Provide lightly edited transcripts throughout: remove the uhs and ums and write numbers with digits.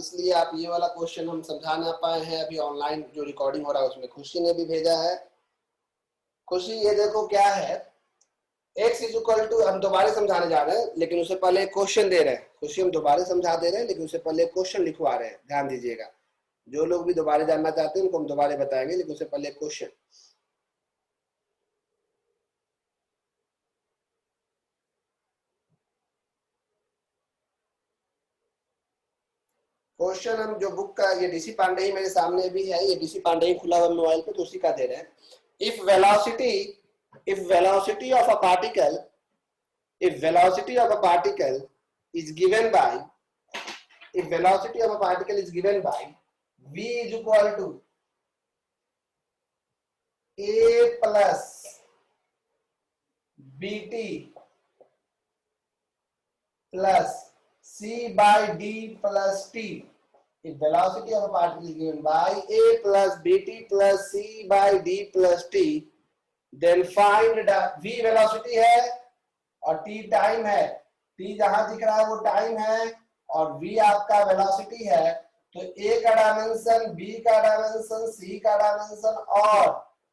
इसलिए आप ये वाला क्वेश्चन हम समझा ना पाए हैं। अभी ऑनलाइन जो रिकॉर्डिंग हो रहा है उसमें खुशी ने भी भेजा है। खुशी ये देखो क्या है, x इज इक्वल टू, हम दोबारा समझाने जा रहे हैं लेकिन उससे पहले एक क्वेश्चन दे रहे हैं। खुशी हम दोबारा समझा दे रहे हैं लेकिन उससे पहले क्वेश्चन लिखवा रहे हैं, ध्यान दीजिएगा। जो लोग भी दोबारा जानना चाहते हैं उनको हम दोबारा बताएंगे, लेकिन उससे पहले क्वेश्चन। क्वेश्चन हम जो बुक का, ये डीसी पांडे ही मेरे सामने भी है, ये डीसी पांडे ही खुला हुआ मोबाइल पे, तो उसी का दे रहे हैं। If velocity of a particle if velocity of a particle is given by v is equal to a plus bt plus c by d plus t, if velocity of a particle is given by a plus bt plus c by d plus t, then find v velocity है और t time है। t जहां दिख रहा है वो time है और v आपका वेलोसिटी है। तो a का डायमेंशन, b का डायमेंशन, c का डायमेंशन और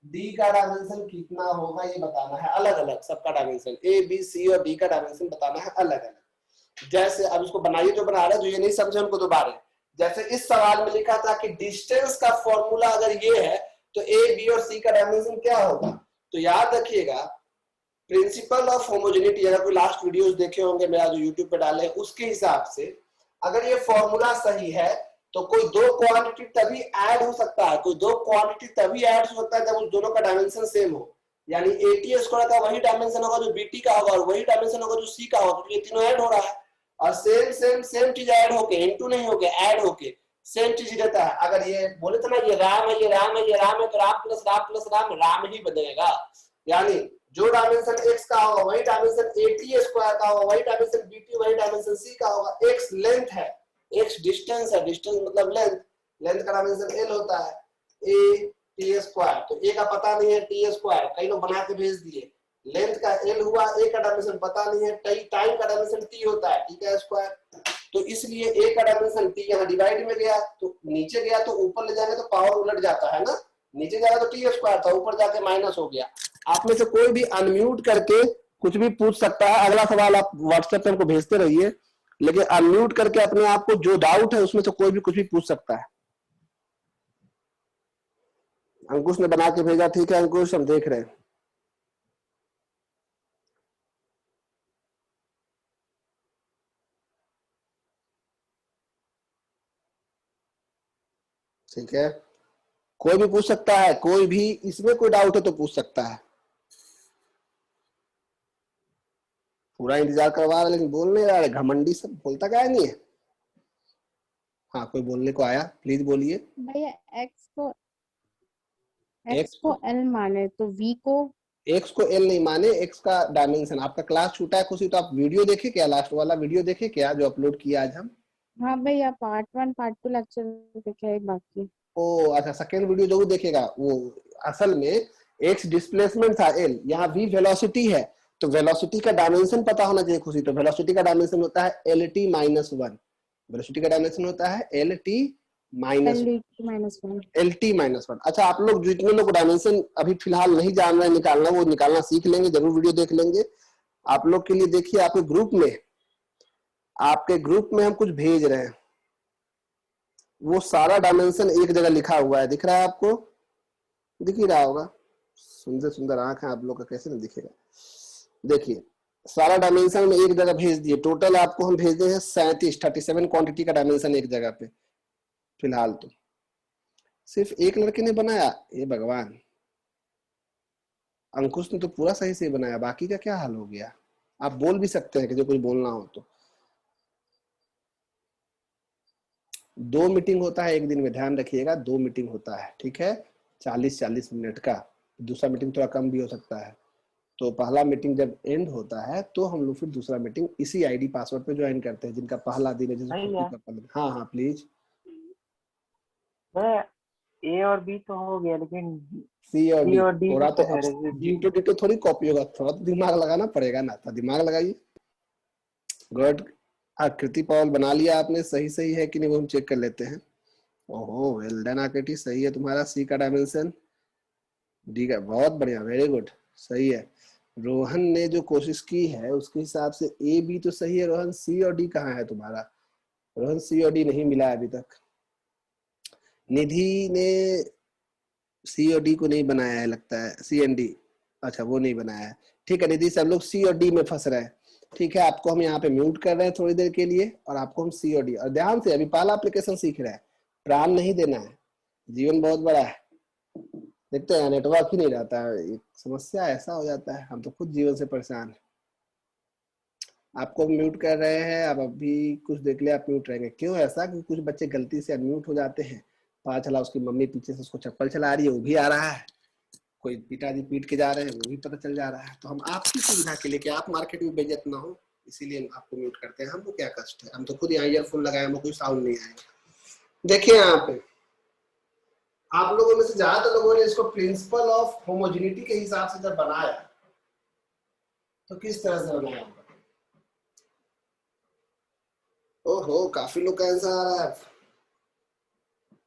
d का डायमेंशन कितना होगा ये बताना है। अलग अलग सबका डायमेंशन, a b c और d का डायमेंशन बताना है अलग अलग। जैसे अब इसको बनाइए, जो बना रहे हैं, जो ये नहीं समझे उनको दोबारा। जैसे इस सवाल में लिखा था कि डिस्टेंस का फॉर्मूला अगर ये है तो a b और c का डायमेंशन क्या होगा। तो याद रखिएगा प्रिंसिपल ऑफ होमोजेनिटी, अगर कोई लास्ट वीडियोस देखे होंगे मेरा जो यूट्यूब पे डाले, उसके हिसाब से अगर ये फॉर्मूला सही है तो कोई दो क्वांटिटी तभी ऐड हो सकता है, कोई दो क्वांटिटी तभी ऐड हो सकता है जब उस दोनों का डायमेंशन सेम हो। यानी एटी स्क्वायर का वही डायमेंशन होगा जो बीटी का होगा और वही डायमेंशन होगा जो सी का होगा, क्योंकि ये तीनों ऐड हो रहा है। और सेम चीज ऐड होके, इनटू नहीं होके, ऐड होके सेम चीज रहता है। अगर ये बोले थे ना ये राम है, ये राम है, ये राम है, तो राम प्लस राम प्लस राम राम ही बनेगा। यानी जो डायमेंशन x का होगा वही डायमेंशन at स्क्वायर का होगा, वही डायमेंशन bt, वही डायमेंशन c का होगा। x लेंथ है, x डिस्टेंस है, डिस्टेंस मतलब लेंथ, लेंथ का डायमेंशन l होता है a t स्क्वायर। तो a का पता नहीं है t स्क्वायर, कई लोग बना के भेज दिए। लेंथ का l हुआ, a का डायमेंशन पता नहीं है, टाइम का डायमेंशन t होता है, t का स्क्वायर। तो इसलिए a का डायमेंशन t यहाँ डिवाइड में गया तो नीचे गया, तो ऊपर ले जाएंगे तो पावर उलट जाता है ना, नीचे जाएगा तो t स्क्वायर था, ऊपर जाके माइनस हो गया। आप में से कोई भी अनम्यूट करके कुछ भी पूछ सकता है। अगला सवाल आप व्हाट्सएप पे हमको भेजते रहिए, लेकिन अनम्यूट करके अपने आप को जो डाउट है उसमें से कोई भी कुछ भी पूछ सकता है। अंकुश ने बना के भेजा, ठीक है अंकुश, हम देख रहे हैं। ठीक है, कोई भी पूछ सकता है, कोई भी इसमें कोई डाउट है तो पूछ सकता है। पूरा इंतजार करवा रहा है लेकिन बोल नहीं रहा है, घमंडी सब, बोलता क्या नहीं है। हाँ कोई बोलने को आया, प्लीज बोलिए। भैया x को l माने तो v को, x को l नहीं माने, x का डायमेंशन। आपका क्लास छूटा है खुशी, तो आप वीडियो देखे क्या, लास्ट वाला वीडियो देखे क्या जो अपलोड किया आज हम। हाँ भैया पार्ट 1 पार्ट 2 लेक्चर देखे, एक बाकी। ओ अच्छा, सेकंड वीडियो जरूर देखेगा। वो असल में x डिस्प्लेसमेंट था l, यहाँ v वेलोसिटी है, तो वेलोसिटी का डायमेंशन पता होना चाहिए खुशी। तो वेलोसिटी का डायमेंशन होता है lt माइनस 1, वेलोसिटी का डायमेंशन होता है lt माइनस 1। अच्छा, आप लोग जितने लोग डायमेंशन अभी फिलहाल नहीं जान रहे निकालना, वो निकालना सीख लेंगे, जरूर वीडियो देख लेंगे। आप लोग के लिए देखिए, आपके ग्रुप में हम कुछ भेज रहे हैं, वो सारा डायमेंशन एक जगह लिखा हुआ है, दिख रहा है आपको, दिख ही रहा होगा। सुंदर सुंदर आंख है आप लोग का, कैसे नहीं दिखेगा। देखिए सारा डायमेंशन में एक जगह भेज दिए। टोटल आपको हम भेज रहे हैं 37 क्वांटिटी का डायमेंशन एक जगह पे। फिलहाल तो सिर्फ एक लड़के ने बनाया, ये भगवान, अंकुश ने तो पूरा सही से बनाया, बाकी का क्या हाल हो गया। आप बोल भी सकते हैं कि जो कुछ बोलना हो तो। 2 मीटिंग होता है एक दिन में, ध्यान रखिएगा, 2 मीटिंग होता है, ठीक है, 40-40 मिनट का। दूसरा मीटिंग थोड़ा कम भी हो सकता है। तो पहला मीटिंग जब एंड होता है तो हम लोग फिर दूसरा मीटिंग इसी आईडी पासवर्ड पे ज्वाइन करते हैं, जिनका पहला दिन है, जैसे हाँ हाँ प्लीज। ए और बी तो हो गया, लेकिन सी और डी थोड़ा तो जी डी तो थोड़ी कॉपी होगा, थोड़ा तो दिमाग लगाना पड़ेगा ना, तो दिमाग लगाइए। गुड, आकृति पॉल बना लिया आपने, सही है कि नहीं वो हम चेक कर लेते हैं। ओहो वेल डन आकृति, सही है तुम्हारा। सी का डायमेंशन डी का, बहुत बढ़िया, वेरी गुड, सही है। रोहन ने जो कोशिश की है उसके हिसाब से ए बी तो सही है। रोहन सी और डी कहाँ है तुम्हारा? रोहन सी और डी नहीं मिला अभी तक। निधि ने सी और डी को नहीं बनाया है लगता है, सी एंड डी, अच्छा वो नहीं बनाया है। ठीक है निधि, सब लोग सी और डी में फंस रहे हैं। ठीक है, आपको हम यहाँ पे म्यूट कर रहे हैं थोड़ी देर के लिए, और आपको हम सी और डी, और ध्यान से अभी पहला एप्लीकेशन सीख रहे हैं, प्राण नहीं देना है, जीवन बहुत बड़ा है। देखते हैं नेटवर्क ही नहीं रहता है, एक समस्या ऐसा हो जाता है, हम तो खुद जीवन से परेशान हैं। आपको म्यूट कर रहे हैं, अब अभी कुछ देख ले आप म्यूट रहेंगे। क्यों ऐसा? क्योंकि कुछ बच्चे गलती से अनम्यूट हो जाते हैं, पता चला उसकी मम्मी पीछे से उसको चप्पल चला रही है, वो भी आ रहा है, कोई पिताजी पीट के जा रहे हैं, वो भी पता चल जा रहा है। तो हम आपकी सुविधा के लिए कि आप मार्केट में बेइज्जत ना हो, इसीलिए हम आपको म्यूट करते हैं। हमको क्या कष्ट है, हम तो खुद यहाँ ईयरफोन लगाए, हमको कोई साउंड नहीं आएगा। देखिए यहाँ पे आप लोगों में से ज्यादातर लोगों ने इसको प्रिंसिपल ऑफ होमोजेनिटी के हिसाब से जब बनाया तो किस तरह से बनाया होगा? ओहो काफी लोग का आंसर आ रहा है।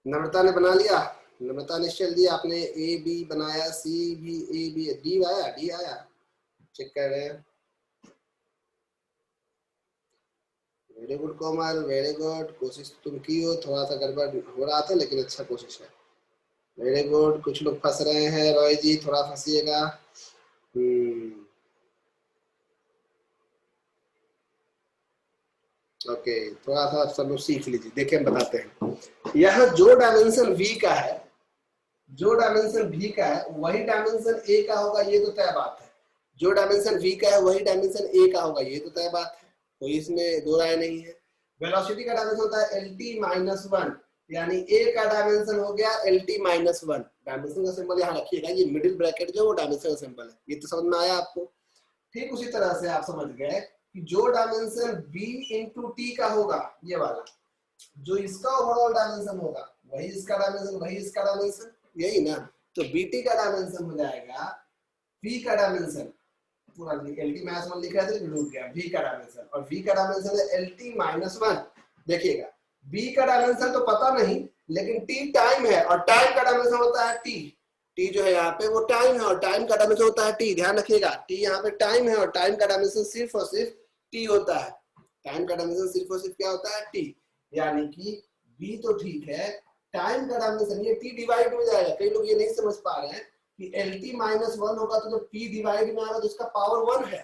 नम्रता ने बना लिया, नम्रता ने चल दिया, आपने ए बी बनाया, सी भी ए बी, डी आया, डी आया, चेक कर रहे हैं। वेरी गुड कोमल, वेरी गुड, कोशिश तुम की हो, थोड़ा सा गड़बड़ हो रहा था लेकिन अच्छा कोशिश है, वेरी गुड। कुछ लोग फंस रहे हैं, रॉय जी थोड़ा फंसिएगा। ओके थोड़ा सा सब लोग सीख लीजिए। देखिए हम बताते हैं, यह जो डायमेंशन v का है, जो डायमेंशन v का है वही डायमेंशन a का होगा, ये तो तय बात है। जो डायमेंशन v का है वही डायमेंशन a का होगा, ये तो तय बात है, कोई इसमें दो राय नहीं है। वेलोसिटी का डायमेंशन होता है lt-1, यानी a का डायमेंशन हो गया lt-1। डायमेंशन का सिंबल यहाँ रखिएगा, ये मिडिल ब्रैकेट जो वो डायमेंशन का सिंबल है, ये तो समझ में आया आपको। ठीक उसी तरह से आप समझ गए कि जो डायमेंशन b इंटू टी का होगा, ये वाला जो इसका ओवरऑल डायमेंशन होगा वही इसका डायमेंशन, वही इसका डायमेंशन, यही ना। तो bt का डायमेंशन हो जाएगा v का डायमेंशन, पूरा lt-1 लिख रहा था डूब गया, v का डायमेंशन, और v का डायमेंशन है lt-1। देखिएगा b का डायमेंशन तो पता नहीं, लेकिन t टाइम है और टाइम का डायमेंशन होता है t। t जो है यहाँ पे वो टाइम है और टाइम का डायमेंशन होता है t, ध्यान रखिएगा। t यहाँ पे टाइम है और टाइम का डायमेंशन सिर्फ और सिर्फ t होता है। टाइम का डायमेंशन सिर्फ और सिर्फ क्या होता है? t। यानी कि b तो ठीक है, टाइम का डायमेंशन ये t डिवाइड में जाएगा। कई लोग ये नहीं समझ पा रहे हैं कि lt-1 होगा तो जब t डिवाइड में आएगा तो इसका पावर 1 है,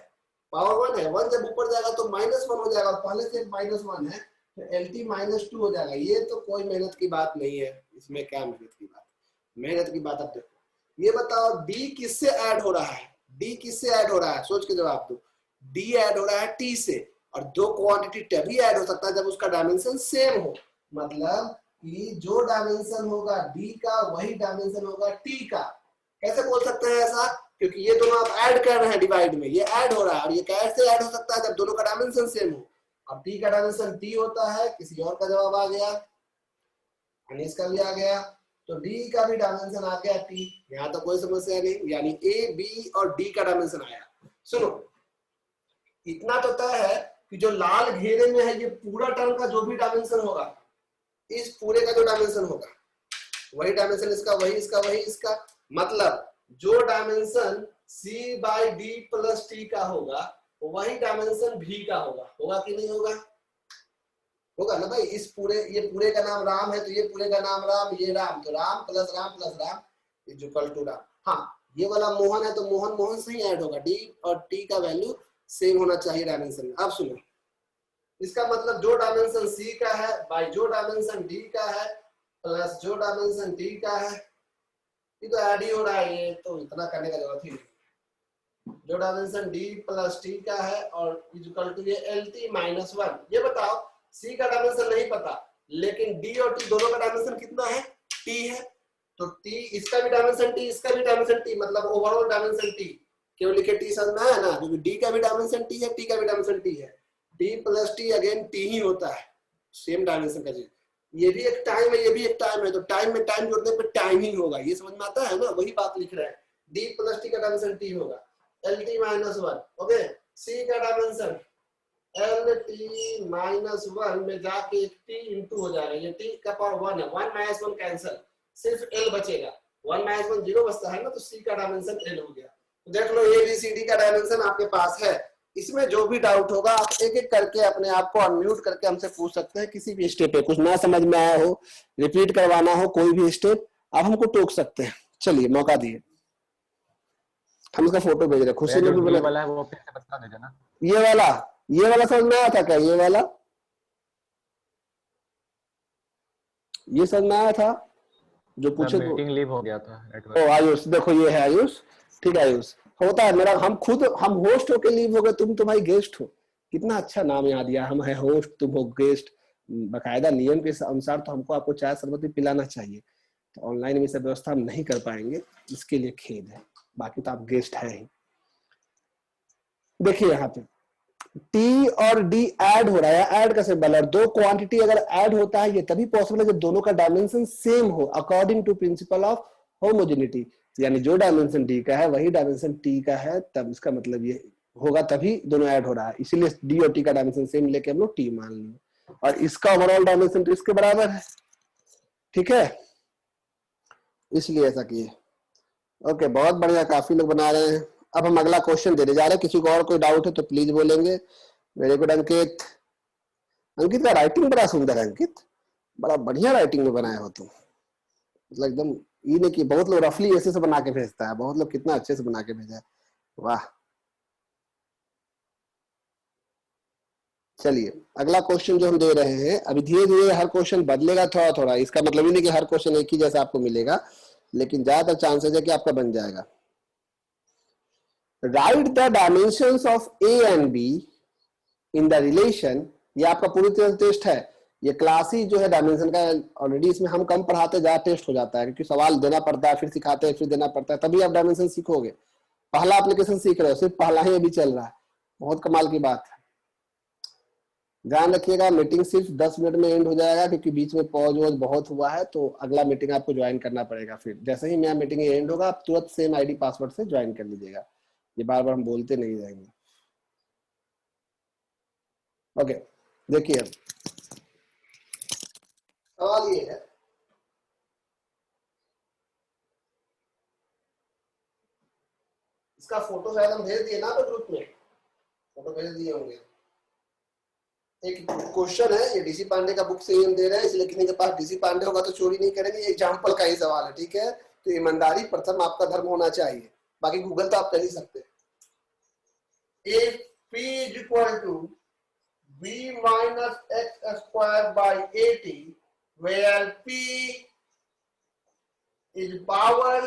पावर 1 है, 1 जब ऊपर जाएगा तो -1 हो जाएगा, पहले से -1 है तो lt-2 हो जाएगा। ये तो कोई मेहनत की बात नहीं है, इसमें क्या मेहनत की बात? मेहनत की बात। अब देखो ये बताओ d किससे ऐड हो रहा है, d किससे ऐड हो रहा है, सोच के जवाब दो। d ऐड हो रहा है t से, और दो क्वांटिटी तभी ऐड हो सकता है जब उसका डायमेंशन सेम हो। मतलब कि जो डायमेंशन होगा d का वही डायमेंशन होगा t का। कैसे बोल सकते हैं ऐसा? क्योंकि ये दोनों आप ऐड कर रहे हैं डिवाइड में, ये ऐड हो रहा है, और ये कैसे ऐड हो सकता है? जब दोनों का डायमेंशन सेम हो। अब t का डायमेंशन t होता है, किसी और का जवाब आ गया, अनीस का भी आ गया, तो d का भी डायमेंशन आ गया t, यहाँ तो कोई समस्या नहीं, यानी a b और d का डायमेंशन आया। सुनो इतना तो तय है कि जो लाल घेरे में है ये पूरा टर्म का जो भी डायमेंशन होगा, इस पूरे का जो डायमेंशन होगा वही डायमेंशन इसका, वही इसका, वही इसका। मतलब जो dimension c by D plus T का होगा वही डायमेंशन v का होगा। होगा कि नहीं होगा? होगा ना भाई। इस पूरे, ये पूरे का नाम राम है तो ये पूरे का नाम राम, ये राम, तो Ram plus Ram is equal to Ram. हाँ ये वाला मोहन है तो मोहन मोहन से ही ऐड होगा, d और t का वैल्यू सेम होना चाहिए डायमेंशन में। अब सुनो, इसका मतलब जो डायमेंशन c का है बाई जो डायमेंशन d का है प्लस जो डायमेंशन t का है, ये तो ऐड ही हो रहा है, ये तो इतना करने का जरूरत ही नहीं। जो डायमेंशन d प्लस t का है और इक्वल टू ये lt-1। ये बताओ c का डायमेंशन नहीं पता, लेकिन d और t दोनों का डायमेंशन कितना है? t है, तो t इसका भी डायमेंशन t, इसका भी डायमेंशन t, मतलब ओवरऑल डायमेंशन t। केवल लिखे t समझ में आया ना, क्योंकि d का भी डायमेंशन t है, t का भी डायमेंशन t है, d plus t again t ही होता है, सेम डायमेंशन का चीज। ये भी एक टाइम है, ये भी एक टाइम है, तो टाइम में टाइम जोड़ने पे टाइम ही होगा, ये समझ में आता है ना, वही बात लिख रहे हैं। d प्लस t का डायमेंशन t होगा, lt-1। ओके, c का डायमेंशन एल टी माइनस 1 में जाके टी इंटू हो जाएगा, ये टी का पावर 1 है, 1 माइनस 1 कैंसिल, सिर्फ एल बचेगा, 1 माइनस 1 0 बचता है ना, तो सी का डायमेंशन एल हो गया। तो देख लो ए बी सी डी का डायमेंशन आपके पास है। इसमें जो भी डाउट होगा आप एक एक करके अपने आप को अनम्यूट करके हमसे पूछ सकते हैं, किसी भी स्टेप पे कुछ ना समझ में आया हो, रिपीट करवाना हो कोई भी स्टेप, आप हमको टोक सकते हैं। चलिए मौका दिए, हम इसका फोटो भेज रहे हैं, खुशी भैया ने जो भी डी बोला वाला है वो फिर से बता दीजिए ना। ये वाला समझ में आया था क्या? ये समझ में आया था जो पूछे तो? मीटिंग लीव हो गया था ओ नेटवर्क। आयुष, देखो ये है आयुष, ठीक है आयुष, होता है मेरा, हम होस्ट होके लीव हो गए, तुम तो भाई गेस्ट हो। कितना अच्छा नाम याद दिया, हम है होस्ट, तुम हो गेस्ट। बकायदा नियम के अनुसार तो हमको आपको चाय शरबत भी पिलाना चाहिए, तो ऑनलाइन में सब व्यवस्था हम नहीं कर पाएंगे, इसके लिए खेद है, बाकी तो आप गेस्ट है ही। देखिए यहाँ पे टी और डी ऐड हो रहा है, ऐड का सिंबल, और दो क्वांटिटी अगर ऐड होता है ये तभी पॉसिबल है जब दोनों का डायमेंशन सेम हो, according to principle of homogeneity. यानी जो डायमेंशन डी का है वही डायमेंशन टी का है, तब इसका मतलब ये होगा, तभी दोनों ऐड हो रहा है, इसीलिए डी और टी का डायमेंशन सेम लेके हम लोग टी मान लिए, और इसका ओवरऑल डायमेंशन तो इसके बराबर है, ठीक है, इसलिए ऐसा किए। ओके, बहुत बढ़िया, काफी लोग बना रहे हैं। अब हम अगला क्वेश्चन देने जा रहे हैं, किसी को और कोई डाउट है तो प्लीज बोलेंगे। वेरी गुड अंकित, अंकित का राइटिंग बड़ा सुंदर है, अंकित बड़ा बढ़िया राइटिंग में बनाया हो तुम, मतलब एकदम, ये नहीं कि बहुत लोग रफली ऐसे से बना के भेजता है, बहुत लोग कितना अच्छे से बना के भेजा है, वाह। चलिए अगला क्वेश्चन जो हम दे रहे हैं, अभी धीरे धीरे हर क्वेश्चन बदलेगा थोड़ा थोड़ा, इसका मतलब ही नहीं कि हर क्वेश्चन एक ही जैसा आपको मिलेगा, लेकिन ज्यादातर चांसेस है कि आपका बन जाएगा। Right the dimensions of A and be in the relation, ये आपका पूरी तरह टेस्ट है, ये क्लास ही जो है डायमेंशन का, ऑलरेडी इसमें हम कम पढ़ाते जा टेस्ट हो जाता है, क्योंकि सवाल देना पड़ता है, फिर सिखाते हैं, फिर देना पड़ता है, तभी आप डायमेंशन सीखोगे। पहला एप्लीकेशन सीख रहे हो, सिर्फ पहला ही अभी चल रहा है, बहुत कमाल की बात है। ध्यान रखिएगा, मीटिंग सिर्फ 10 मिनट में एंड हो जाएगा, क्योंकि बीच में पॉज वॉज बहुत हुआ है, तो अगला मीटिंग आपको ज्वाइन करना पड़ेगा। फिर जैसे ही मेरा मीटिंग एंड होगा आप तुरंत सेम आईडी पासवर्ड से ज्वाइन कर लीजिएगा, ये बार बार हम बोलते नहीं जाएंगे। ओके, देखिए सवाल ये है, इसका फोटो शायद हम भेज दिए ना तो ग्रुप में, फोटो भेज दिए होंगे। एक क्वेश्चन है, ये डीसी पांडे का बुक से ही हम दे रहे हैं, इसलिए किसी के पास डीसी पांडे होगा तो चोरी नहीं करेंगे, ये एग्जाम्पल का ही सवाल है, ठीक है। तो ईमानदारी प्रथम आपका धर्म होना चाहिए, बाकी गूगल तो आप कर ही सकते हैं। If P is equal to B minus x square by 80, where P is power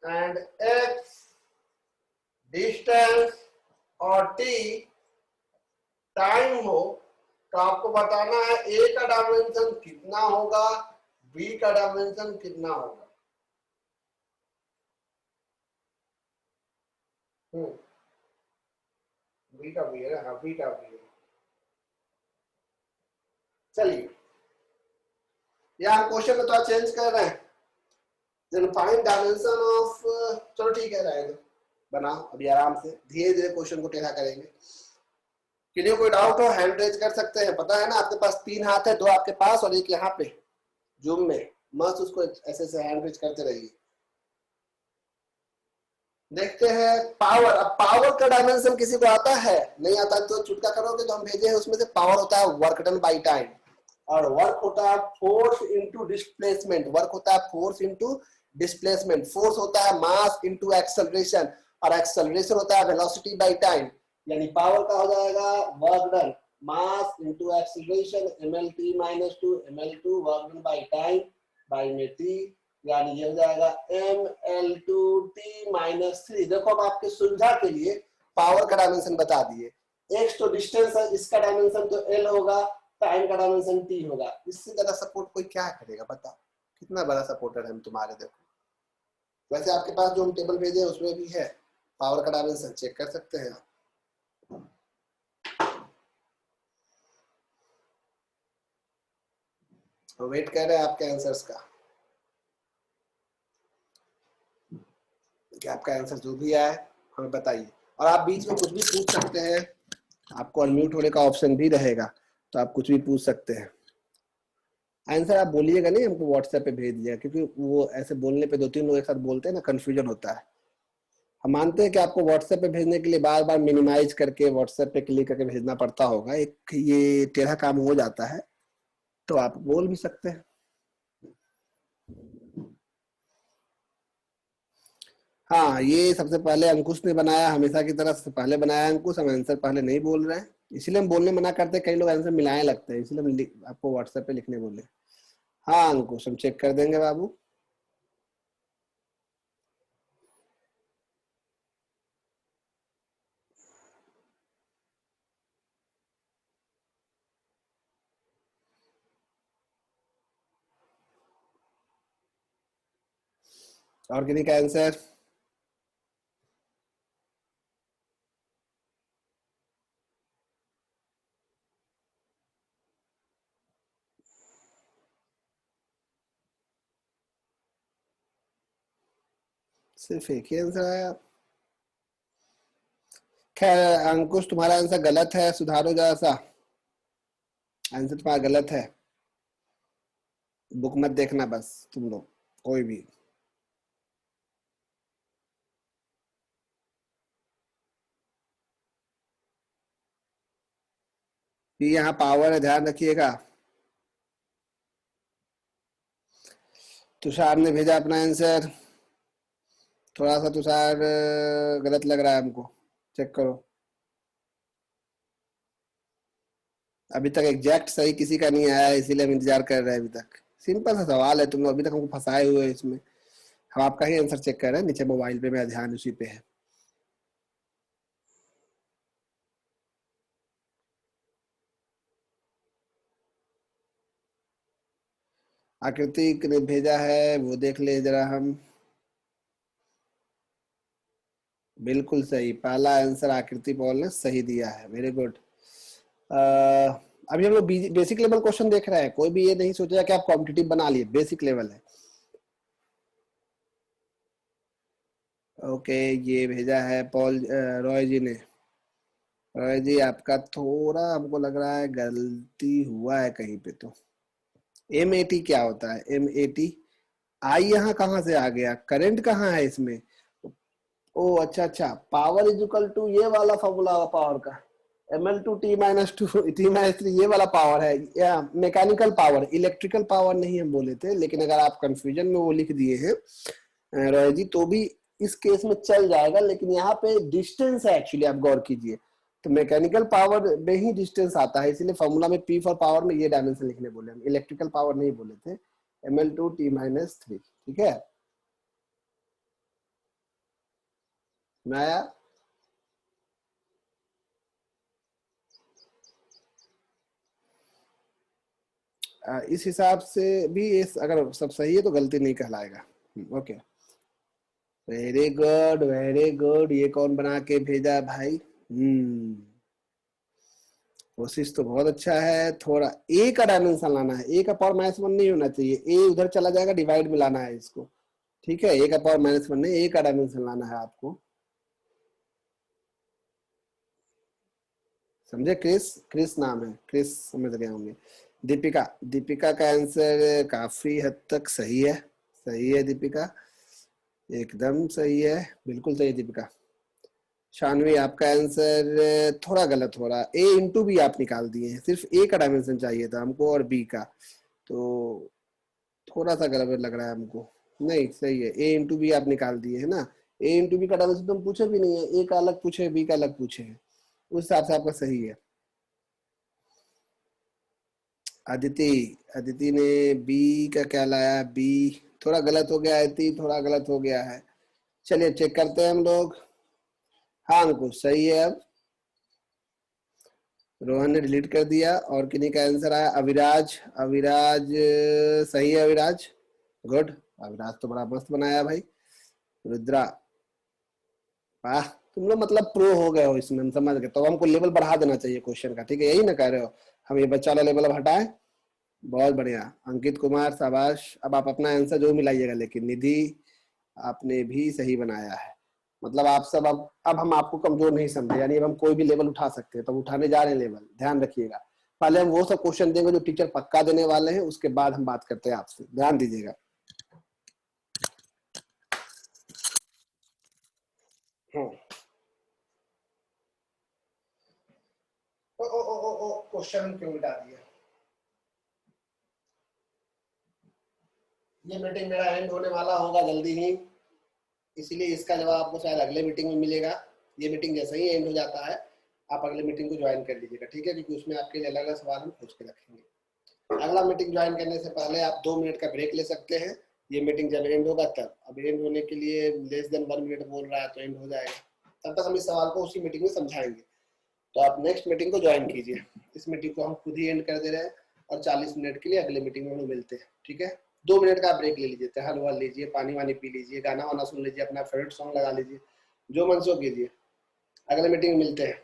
and x distance और t टाइम हो, तो आपको बताना है a का डायमेंशन कितना होगा, b का डायमेंशन कितना होगा। बी का भी है, हाँ बी का भी है। चलिए यहाँ क्वेश्चन में तो चेंज कर रहे हैं, फाइंड डायमेंशन ऑफ, चलो ठीक है रहेगा, बनाओ अभी आराम से, धीरे धीरे क्वेश्चन को टेढ़ा करेंगे। किसी कोई डाउट हो हैंड रेज कर सकते हैं, पता है ना आपके पास 3 हाथ है, 2 आपके पास और एक यहाँ पे जूम में, मस्त उसको ऐसे से हैंड रेज करते रहिए। देखते हैं पावर, अब पावर का डायमेंशन किसी को आता है, नहीं आता तो चुटका करोगे, तो हम भेजे हैं उसमें से पावर होता है वर्क डन बाई टाइम, और वर्क होता है फोर्स इनटू डिस्प्लेसमेंट, वर्क होता है फोर्स इनटू डिस्प्लेसमेंट, फोर्स होता है मास इनटू एक्सेलरेशन, और एक्सेलरेशन होता है वेलोसिटी बाई टाइम, यानी पावर का हो जाएगा work done mass into acceleration mlt - 2 ml2 work done by time by में t, यानी ये हो जाएगा ml2t - 3। देखो अब आपके सुविधा के लिए पावर का डायमेंशन बता दिए, x तो डिस्टेंस है, इसका डायमेंशन तो l होगा, टाइम का डायमेंशन t होगा। इससे ज्यादा सपोर्ट कोई क्या करेगा, बताओ कितना बड़ा सपोर्टर है हम तुम्हारे। देखो वैसे आपके पास जो हम टेबल भेजे उसमें भी है पावर का डायमेंशन, चेक कर सकते हैं आप। तो वेट कर रहे हैं आपके आंसर्स का, कि आपका आंसर जो भी आए हमें बताइए, और आप बीच में कुछ भी पूछ सकते हैं, आपको अनम्यूट होने का ऑप्शन भी रहेगा, तो आप कुछ भी पूछ सकते हैं। आंसर आप बोलिएगा नहीं, हमको व्हाट्सएप पे भेज दीजिएगा, क्योंकि वो ऐसे बोलने पे 2-3 लोग एक साथ बोलते हैं ना, कंफ्यूजन होता है। हम मानते हैं कि आपको व्हाट्सएप पे भेजने के लिए बार बार मिनिमाइज करके व्हाट्सएप पे क्लिक करके भेजना पड़ता होगा, एक ये टेढ़ा काम हो जाता है, तो आप बोल भी सकते हैं। हाँ, ये सबसे पहले अंकुश ने बनाया, हमेशा की तरह सबसे पहले बनाया अंकुश। हम आंसर पहले नहीं बोल रहे हैं, इसीलिए हम बोलने मना करते हैं, कई लोग आंसर मिलाए लगते हैं, इसलिए हम आपको व्हाट्सएप पे लिखने बोले। हाँ अंकुश, हम चेक कर देंगे बाबू। और किसी का आंसर? सिर्फ एक ही आंसर आया। खैर अंकुश, तुम्हारा आंसर गलत है, सुधारो जरा सा, आंसर तुम्हारा गलत है। बुक मत देखना बस तुम लोग, कोई भी। यहाँ पावर है, ध्यान रखिएगा। तुषार ने भेजा अपना आंसर, थोड़ा सा तुषार गलत लग रहा है हमको, चेक करो। अभी तक एग्जैक्ट सही किसी का नहीं आया है, इसीलिए हम इंतजार कर रहे हैं अभी तक। सिंपल सा सवाल है, तुम लोग अभी तक हमको फंसाए हुए हैं इसमें। हम आपका ही आंसर चेक कर रहे हैं, नीचे मोबाइल पे मेरा ध्यान उसी पे है। आकृति ने भेजा है, वो देख ले जरा हम। बिल्कुल सही, पहला आंसर आकृति पॉल ने सही दिया है, वेरी गुड। अभी हम लोग बेसिक लेवल क्वेश्चन देख रहे हैं, कोई भी ये नहीं सोचेगा कि आप कॉम्पिटिटिव बना लिए, बेसिक लेवल है। ओके, ये भेजा है पॉल रॉय जी ने। रॉय जी आपका थोड़ा हमको लग रहा है गलती हुआ है कहीं पे। तो MAT क्या होता है? MAT आई यहाँ कहाँ से आ गया? करंट कहाँ है इसमें? ओ अच्छा अच्छा, पावर इज इक्वल टू ये वाला फॉर्मूला पावर का, ML2T-2 ये वाला पावर है, या मैकेनिकल पावर, इलेक्ट्रिकल पावर नहीं हम बोले थे। लेकिन अगर आप कंफ्यूजन में वो लिख दिए हैं रॉय जी, तो भी इस केस में चल जाएगा, लेकिन यहाँ पे डिस्टेंस है एक्चुअली, आप गौर कीजिए। तो मैकेनिकल पावर में ही डिस्टेंस आता है, इसलिए फॉर्मूला में P फॉर पावर में ये डायमेंशन लिखने बोले, हम इलेक्ट्रिकल पावर नहीं बोले थे। ML2T-3, ठीक है नया। इस हिसाब से भी इस अगर सब सही है तो गलती नहीं कहलाएगा। Okay, very good very good. ये कौन बना के भेजा भाई? कोशिश तो बहुत अच्छा है, थोड़ा ए का डायमेंशन लाना है, ए का पावर -1 नहीं होना चाहिए, ए उधर चला जाएगा, डिवाइड में लाना है इसको, ठीक है। ए का पावर -1 नहीं, ए का डायमेंशन लाना है आपको, समझे? क्रिस, क्रिस नाम है, क्रिस समझ गए होंगे। दीपिका, दीपिका का आंसर काफी हद तक सही है, सही है दीपिका, एकदम सही है, बिल्कुल सही दीपिका। शानवी आपका आंसर थोड़ा गलत हो रहा है, ए इंटू बी आप निकाल दिए हैं, सिर्फ ए का डायमेंशन चाहिए था हमको और बी का, तो थोड़ा सा गलत लग रहा है हमको। नहीं सही है, ए इंटू बी आप निकाल दिए है ना, ए इंटू बी का डायमेंशन तो हम पूछे भी नहीं है, ए का अलग पूछे बी का अलग पूछे हैं, उस हिसाब से आपका सही है। अदिति, अदिति ने बी का क्या लाया? बी थोड़ा गलत हो गया, अदिति थोड़ा गलत हो गया है। चलिए चेक करते हैं हम लोग। हाँ अंकुश सही है। अब रोहन ने डिलीट कर दिया, और किन्हीं का आंसर आया? अविराज, अविराज सही है, अविराज गुड, अविराज तो बड़ा मस्त बनाया भाई। रुद्रा, वाह तुम लोग मतलब प्रो हो गए हो इसमें, हम समझ गए। तो हमको लेवल बढ़ा देना चाहिए क्वेश्चन का, ठीक है, यही ना कह रहे हो? हम ये बच्चा वाला लेवल अब हटाएं, बहुत बढ़िया। अंकित कुमार शाबाश, अब आप अपना आंसर जो मिलाइएगा, लेकिन निधि आपने भी सही बनाया है। मतलब आप सब अब हम आपको कमजोर नहीं समझे, यानी अब हम कोई भी लेवल उठा सकते हैं, तो उठाने जा रहे हैं लेवल, ध्यान रखिएगा। पहले हम वो सब क्वेश्चन देंगे जो टीचर पक्का देने वाले हैं, उसके बाद हम बात करते हैं आपसे, ध्यान दीजिएगा। क्वेश्चन क्यों मिटा दिया? ये मीटिंग मेरा एंड होने वाला होगा जल्दी ही, इसलिए इसका जवाब आपको शायद अगले मीटिंग में मिलेगा। ये मीटिंग जैसे ही एंड हो जाता है आप अगले मीटिंग को ज्वाइन कर लीजिएगा, ठीक है, क्योंकि उसमें आपके लिए अलग अलग सवाल हम खोज के रखेंगे। अगला मीटिंग ज्वाइन करने से पहले आप 2 मिनट का ब्रेक ले सकते हैं, ये मीटिंग जब एंड होगा तब। अब एंड होने के लिए लेस देन 1 मिनट बोल रहा है तो एंड हो जाएगा, तब तक हम इस सवाल को उसी मीटिंग में समझाएंगे। तो आप नेक्स्ट मीटिंग को ज्वाइन कीजिए, इस मीटिंग को हम खुद ही एंड कर दे रहे हैं और 40 मिनट के लिए अगले मीटिंग में हम मिलते हैं, ठीक है। 2 मिनट का ब्रेक ले लीजिए, टहल वहल लीजिए, पानी वानी पी लीजिए, गाना वाना सुन लीजिए, अपना फेवरेट सॉन्ग लगा लीजिए, जो मन सो कीजिए। अगले मीटिंग में मिलते हैं।